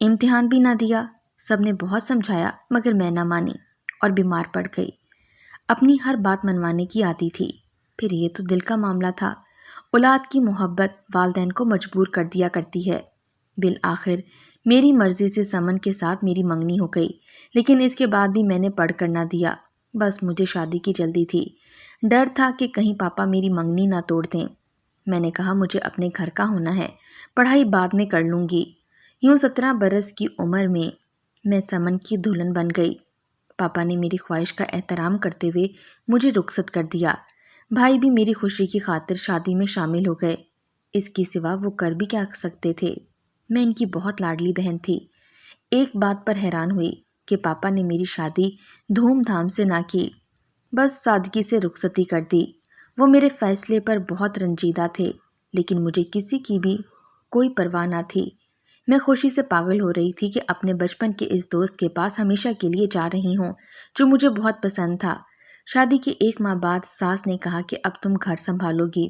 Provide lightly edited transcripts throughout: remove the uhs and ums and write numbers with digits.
امتحان بھی نہ دیا۔ سب نے بہت سمجھایا مگر میں نہ مانی اور بیمار پڑ گئی۔ اپنی ہر بات منوانے کی عادی تھی۔ پھر یہ تو دل کا معاملہ تھا۔ اولاد کی محبت والدین کو مجبور کر دیا کرتی ہے۔ بالآخر میری مرضی سے سمن کے ساتھ میری منگنی ہو گئی، لیکن اس کے بعد بھی میں نے پڑھ کر نہ دیا۔ بس مجھے شادی کی جلدی تھی۔ ڈر تھا کہ کہیں پاپا میری منگنی نہ توڑ دیں۔ میں نے کہا مجھے اپنے گھر کا ہونا ہے، پڑھائی بعد میں کر لوں گی۔ یوں 17 برس کی عمر میں سمن کی دلہن بن گئی۔ پاپا نے میری خواہش کا احترام کرتے ہوئے مجھے رخصت کر دیا۔ بھائی بھی میری خوشی کی خاطر شادی میں شامل ہو گئے۔ اس کی سوا وہ کر بھی کیا سکتے تھے؟ میں ان کی بہت لاڈلی بہن تھی۔ ایک بات پر حیران ہوئی کہ پاپا نے میری شادی دھوم دھام سے نہ کی، بس سادگی سے رخصتی کر دی۔ وہ میرے فیصلے پر بہت رنجیدہ تھے، لیکن مجھے کسی کی بھی کوئی پرواہ نہ تھی۔ میں خوشی سے پاگل ہو رہی تھی کہ اپنے بچپن کے اس دوست کے پاس ہمیشہ کے لیے جا رہی ہوں جو مجھے بہت پسند تھا۔ شادی کے 1 ماہ بعد ساس نے کہا کہ اب تم گھر سنبھالو گی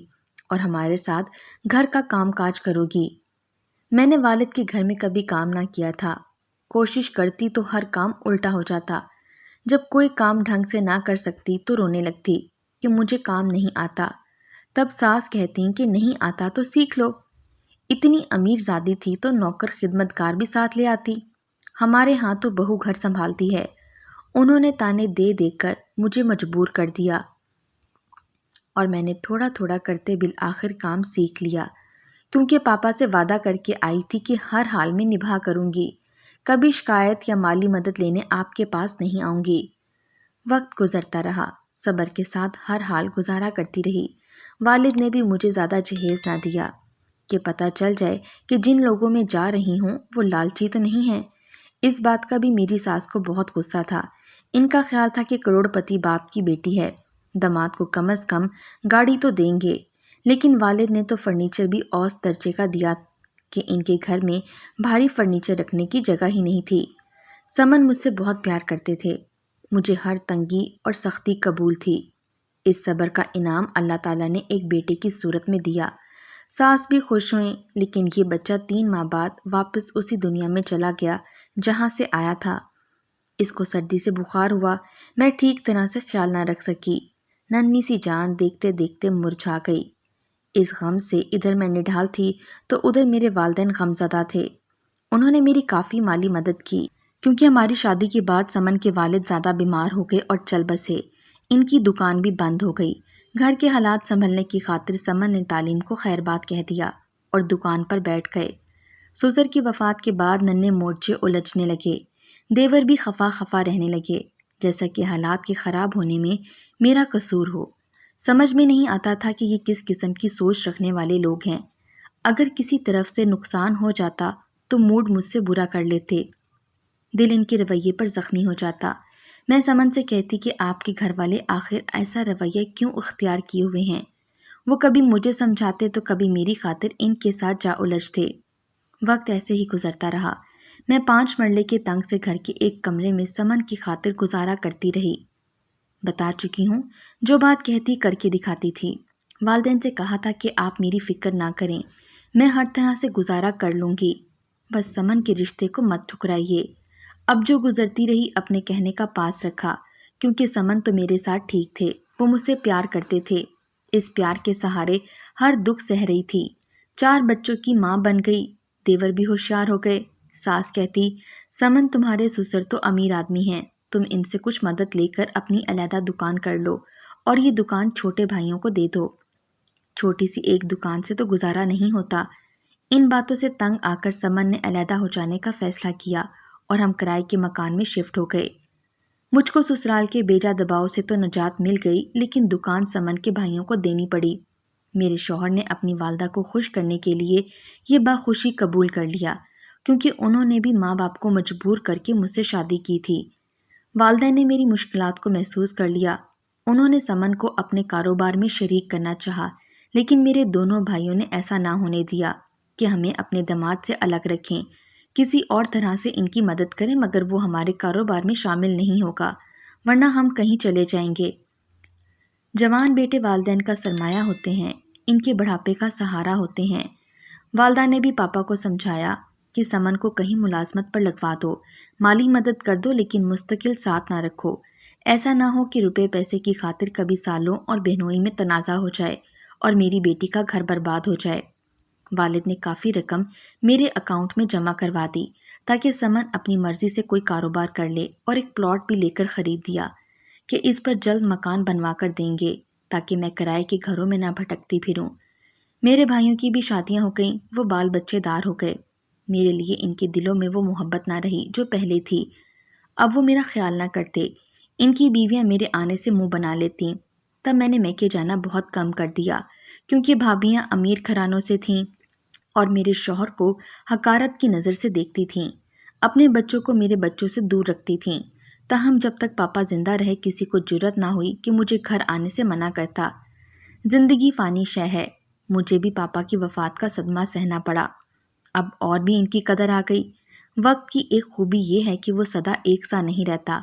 اور ہمارے ساتھ گھر کا کام کاج کرو گی۔ میں نے والد کے گھر میں کبھی کام نہ کیا تھا۔ کوشش کرتی تو ہر کام الٹا ہو جاتا۔ جب کوئی کام ڈھنگ سے نہ کر سکتی تو رونے لگتی کہ مجھے کام نہیں آتا۔ تب ساس کہتی کہ نہیں آتا تو سیکھ لو۔ اتنی امیر زادی تھی تو نوکر خدمتگار بھی ساتھ لے آتی۔ ہمارے ہاں تو بہو گھر سنبھالتی ہے۔ انہوں نے تانے دے دے کر مجھے مجبور کر دیا اور میں نے تھوڑا تھوڑا کرتے بالآخر کام سیکھ لیا، کیونکہ پاپا سے وعدہ کر کے آئی تھی کہ ہر حال میں نبھا کروں گی، کبھی شکایت یا مالی مدد لینے آپ کے پاس نہیں آؤں گی۔ وقت گزرتا رہا، صبر کے ساتھ ہر حال گزارا کرتی رہی۔ والد نے بھی مجھے زیادہ جہیز نہ دیا کہ پتہ چل جائے کہ جن لوگوں میں جا رہی ہوں وہ لالچی تو نہیں ہیں۔ اس بات کا بھی میری ساس کو بہت غصہ تھا۔ ان کا خیال تھا کہ کروڑ پتی باپ کی بیٹی ہے، داماد کو کم از کم گاڑی تو دیں گے، لیکن والد نے تو فرنیچر بھی اوسط درجے کا دیا کہ ان کے گھر میں بھاری فرنیچر رکھنے کی جگہ ہی نہیں تھی۔ سمن مجھ سے بہت پیار کرتے تھے۔ مجھے ہر تنگی اور سختی قبول تھی۔ اس صبر کا انعام اللہ تعالیٰ نے ایک بیٹے کی صورت میں دیا۔ ساس بھی خوش ہوئیں، لیکن یہ بچہ 3 ماہ بعد واپس اسی دنیا میں چلا گیا جہاں سے آیا تھا۔ اس کو سردی سے بخار ہوا۔ میں ٹھیک طرح سے خیال نہ رکھ سکی۔ ننھی سی جان دیکھتے دیکھتے مرجھا گئی۔ اس غم سے ادھر میں نڈھال تھی تو ادھر میرے والدین غمزدہ تھے۔ انہوں نے میری کافی مالی مدد کی، کیونکہ ہماری شادی کے بعد سمن کے والد زیادہ بیمار ہو گئے اور چل بسے۔ ان کی دکان بھی بند ہو گئی۔ گھر کے حالات سنبھلنے کی خاطر سمن نے تعلیم کو خیر بات کہہ دیا اور دکان پر بیٹھ گئے۔ سسر کی وفات کے بعد ننھے مورچے الجھنے لگے۔ دیور بھی خفا خفا رہنے لگے، جیسا کہ حالات کے خراب ہونے میں میرا قصور ہو۔ سمجھ میں نہیں آتا تھا کہ یہ کس قسم کی سوچ رکھنے والے لوگ ہیں۔ اگر کسی طرف سے نقصان ہو جاتا تو موڈ مجھ سے برا کر لیتے، دل ان کے رویے پر زخمی ہو جاتا۔ میں سمن سے کہتی کہ آپ کے گھر والے آخر ایسا رویہ کیوں اختیار کیے ہوئے ہیں؟ وہ کبھی مجھے سمجھاتے تو کبھی میری خاطر ان کے ساتھ جا الجھتے۔ وقت ایسے ہی گزرتا رہا۔ میں 5 مرلے کے تنگ سے گھر کے ایک کمرے میں سمن کی خاطر گزارا کرتی رہی۔ بتا چکی ہوں، جو بات کہتی کر کے دکھاتی تھی۔ والدین سے کہا تھا کہ آپ میری فکر نہ کریں، میں ہر طرح سے گزارا کر لوں گی، بس سمن کے رشتے کو مت ٹھکرائیے۔ اب جو گزرتی رہی اپنے کہنے کا پاس رکھا، کیونکہ سمن تو میرے ساتھ ٹھیک تھے، وہ مجھ سے پیار کرتے تھے۔ اس پیار کے سہارے ہر دکھ سہ رہی تھی۔ 4 بچوں کی ماں بن گئی۔ دیور بھی ہوشیار ہو گئے۔ ساس کہتی سمن تمہارے سسر تو امیر آدمی ہیں، تم ان سے کچھ مدد لے کر اپنی علیحدہ دکان کر لو اور یہ دکان چھوٹے بھائیوں کو دے دو۔ چھوٹی سی ایک دکان سے تو گزارا نہیں ہوتا۔ ان باتوں سے تنگ آ کر سمن نے علیحدہ ہو جانے کا فیصلہ کیا اور ہم کرائے کے مکان میں شفٹ ہو گئے۔ مجھ کو سسرال کے بیجا دباؤ سے تو نجات مل گئی، لیکن دکان سمن کے بھائیوں کو دینی پڑی۔ میرے شوہر نے اپنی والدہ کو خوش کرنے کے لیے یہ بخوشی قبول کر لیا، کیونکہ انہوں نے بھی ماں باپ کو مجبور کر کے مجھ سے شادی کی تھی۔ والدہ نے میری مشکلات کو محسوس کر لیا۔ انہوں نے سمن کو اپنے کاروبار میں شریک کرنا چاہا، لیکن میرے دونوں بھائیوں نے ایسا نہ ہونے دیا کہ ہمیں اپنے داماد سے الگ رکھیں، کسی اور طرح سے ان کی مدد کریں، مگر وہ ہمارے کاروبار میں شامل نہیں ہوگا، ورنہ ہم کہیں چلے جائیں گے۔ جوان بیٹے والدین کا سرمایہ ہوتے ہیں، ان کے بڑھاپے کا سہارا ہوتے ہیں۔ والدہ نے بھی پاپا کو سمجھایا کہ سمن کو کہیں ملازمت پر لگوا دو، مالی مدد کر دو، لیکن مستقل ساتھ نہ رکھو۔ ایسا نہ ہو کہ روپے پیسے کی خاطر کبھی سالوں اور بہنوئی میں تنازع ہو جائے اور میری بیٹی کا گھر برباد ہو جائے۔ والد نے کافی رقم میرے اکاؤنٹ میں جمع کروا دی تاکہ سمن اپنی مرضی سے کوئی کاروبار کر لے، اور ایک پلاٹ بھی لے کر خرید دیا کہ اس پر جلد مکان بنوا کر دیں گے تاکہ میں کرائے کے گھروں میں نہ بھٹکتی پھروں۔ میرے بھائیوں کی بھی شادیاں ہو گئیں، وہ بال بچے دار ہو گئے۔ میرے لیے ان کے دلوں میں وہ محبت نہ رہی جو پہلے تھی۔ اب وہ میرا خیال نہ کرتے۔ ان کی بیویاں میرے آنے سے منہ بنا لیتیں۔ تب میں نے میکے جانا بہت کم کر دیا، کیونکہ بھابیاں امیر گھرانوں سے تھیں اور میرے شوہر کو حقارت کی نظر سے دیکھتی تھیں۔ اپنے بچوں کو میرے بچوں سے دور رکھتی تھیں۔ تاہم جب تک پاپا زندہ رہے کسی کو جرأت نہ ہوئی کہ مجھے گھر آنے سے منع کرتا۔ زندگی فانی شے ہے، مجھے بھی پاپا کی وفات کا صدمہ سہنا پڑا۔ اب اور بھی ان کی قدر آ گئی۔ وقت کی ایک خوبی یہ ہے کہ وہ سدا ایک سا نہیں رہتا۔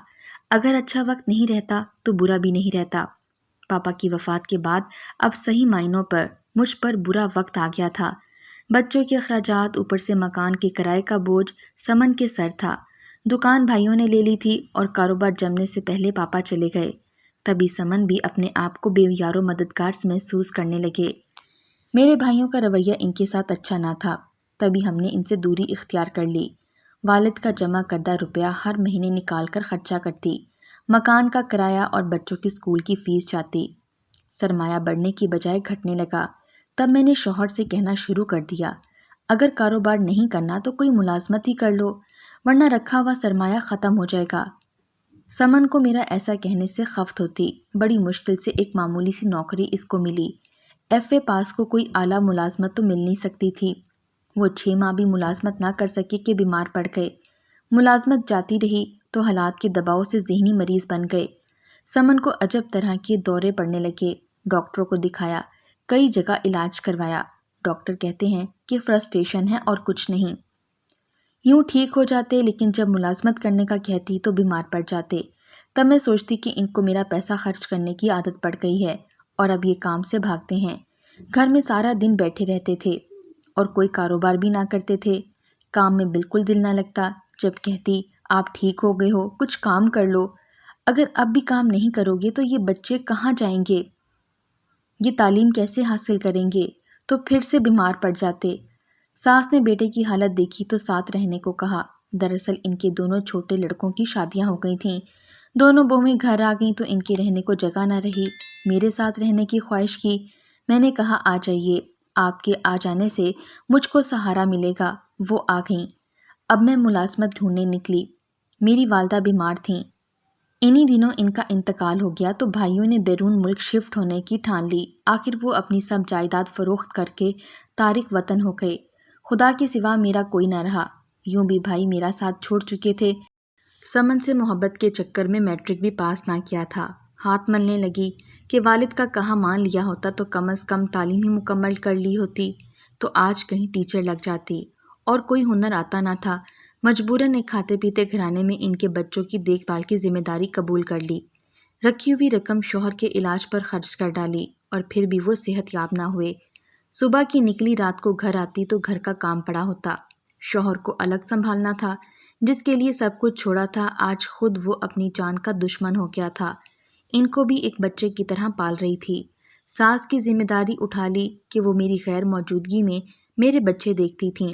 اگر اچھا وقت نہیں رہتا تو برا بھی نہیں رہتا۔ پاپا کی وفات کے بعد اب صحیح معنوں پر مجھ پر برا وقت آ گیا تھا۔ بچوں کے اخراجات، اوپر سے مکان کے کرائے کا بوجھ سمن کے سر تھا۔ دکان بھائیوں نے لے لی تھی اور کاروبار جمنے سے پہلے پاپا چلے گئے۔ تبھی سمن بھی اپنے آپ کو بے یار و مددگار محسوس کرنے لگے۔ میرے بھائیوں کا رویہ ان کے ساتھ اچھا نہ تھا، تبھی ہم نے ان سے دوری اختیار کر لی۔ والد کا جمع کردہ روپیہ ہر مہینے نکال کر خرچہ کرتی، مکان کا کرایہ اور بچوں کی اسکول کی فیس جاتی۔ سرمایہ بڑھنے کی بجائے گھٹنے لگا۔ تب میں نے شوہر سے کہنا شروع کر دیا، اگر کاروبار نہیں کرنا تو کوئی ملازمت ہی کر لو، ورنہ رکھا ہوا سرمایہ ختم ہو جائے گا۔ سمن کو میرا ایسا کہنے سے خفت ہوتی۔ بڑی مشکل سے ایک معمولی سی نوکری اس کو ملی۔ FA پاس کو کوئی اعلیٰ ملازمت تو مل نہیں سکتی تھی۔ وہ 6 ماہ بھی ملازمت نہ کر سکے کہ بیمار پڑ گئے۔ ملازمت جاتی رہی تو حالات کے دباؤ سے ذہنی مریض بن گئے۔ سمن کو عجب طرح کے دورے پڑنے لگے۔ ڈاکٹروں کو دکھایا، کئی جگہ علاج کروایا۔ ڈاکٹر کہتے ہیں کہ فرسٹریشن ہے اور کچھ نہیں۔ یوں ٹھیک ہو جاتے، لیکن جب ملازمت کرنے کا کہتی تو بیمار پڑ جاتے۔ تب میں سوچتی کہ ان کو میرا پیسہ خرچ کرنے کی عادت پڑ گئی ہے اور اب یہ کام سے بھاگتے ہیں۔ گھر میں سارا دن بیٹھے رہتے تھے اور کوئی کاروبار بھی نہ کرتے تھے۔ کام میں بالکل دل نہ لگتا۔ جب کہتی آپ ٹھیک ہو گئے ہو، کچھ کام کر لو، اگر اب بھی کام نہیں کرو گے تو یہ بچے کہاں جائیں گے، یہ تعلیم کیسے حاصل کریں گے؟ تو پھر سے بیمار پڑ جاتے۔ ساس نے بیٹے کی حالت دیکھی تو ساتھ رہنے کو کہا۔ دراصل ان کے دونوں چھوٹے لڑکوں کی شادیاں ہو گئی تھیں۔ دونوں بہویں گھر آ گئیں تو ان کے رہنے کو جگہ نہ رہی۔ میرے ساتھ رہنے کی خواہش کی۔ میں نے کہا آ جائیے، آپ کے آ جانے سے مجھ کو سہارا ملے گا۔ وہ آ گئیں۔ اب میں ملازمت ڈھونڈنے نکلی۔ میری والدہ بیمار تھیں۔ انہی دنوں ان کا انتقال ہو گیا تو بھائیوں نے بیرون ملک شفٹ ہونے کی ٹھان لی۔ آخر وہ اپنی سب جائیداد فروخت کر کے تارک وطن ہو گئے۔ خدا کے سوا میرا کوئی نہ رہا۔ یوں بھی بھائی میرا ساتھ چھوڑ چکے تھے۔ سمن سے محبت کے چکر میں میٹرک بھی پاس نہ کیا تھا۔ ہاتھ ملنے لگی کہ والد کا کہا مان لیا ہوتا تو کم از کم تعلیم ہی مکمل کر لی ہوتی تو آج کہیں ٹیچر لگ جاتی، اور کوئی ہنر آتا نہ تھا۔ مجبوراً ایک کھاتے پیتے گھرانے میں ان کے بچوں کی دیکھ بھال کی ذمہ داری قبول کر لی۔ رکھی ہوئی رقم شوہر کے علاج پر خرچ کر ڈالی، اور پھر بھی وہ صحت یاب نہ ہوئے۔ صبح کی نکلی رات کو گھر آتی تو گھر کا کام پڑا ہوتا۔ شوہر کو الگ سنبھالنا تھا، جس کے لیے سب کچھ چھوڑا تھا۔ آج خود وہ اپنی جان کا دشمن ہو گیا تھا۔ ان کو بھی ایک بچے کی طرح پال رہی تھی۔ ساس کی ذمہ داری اٹھا لی کہ وہ میری غیر موجودگی میں میرے بچے دیکھتی تھیں۔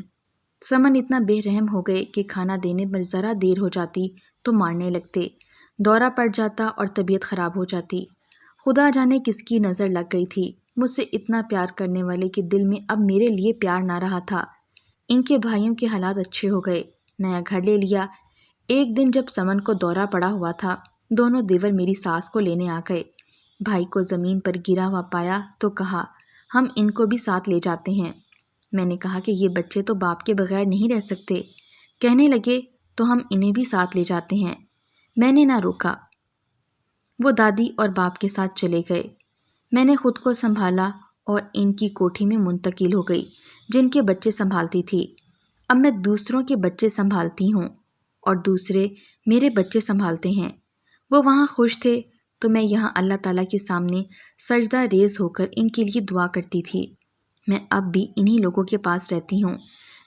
سمن اتنا بے رحم ہو گئے کہ کھانا دینے میں ذرا دیر ہو جاتی تو مارنے لگتے، دورہ پڑ جاتا اور طبیعت خراب ہو جاتی۔ خدا جانے کس کی نظر لگ گئی تھی مجھ سے اتنا پیار کرنے والے کے دل میں اب میرے لیے پیار نہ رہا تھا۔ ان کے بھائیوں کے حالات اچھے ہو گئے، نیا گھر لے لیا۔ ایک دن جب سمن کو دورہ پڑا ہوا تھا، دونوں دیور میری ساس کو لینے آ گئے۔ بھائی کو زمین پر گرا ہوا پایا تو کہا ہم ان کو بھی ساتھ لے جاتے ہیں۔ میں نے کہا کہ یہ بچے تو باپ کے بغیر نہیں رہ سکتے۔ کہنے لگے تو ہم انہیں بھی ساتھ لے جاتے ہیں۔ میں نے نہ روکا۔ وہ دادی اور باپ کے ساتھ چلے گئے۔ میں نے خود کو سنبھالا اور ان کی کوٹھی میں منتقل ہو گئی جن کے بچے سنبھالتی تھی۔ اب میں دوسروں کے بچے سنبھالتی ہوں اور دوسرے میرے بچے سنبھالتے ہیں۔ وہ وہاں خوش تھے تو میں یہاں اللہ تعالیٰ کے سامنے سجدہ ریز ہو کر ان کے لیے دعا کرتی تھی۔ میں اب بھی انہی لوگوں کے پاس رہتی ہوں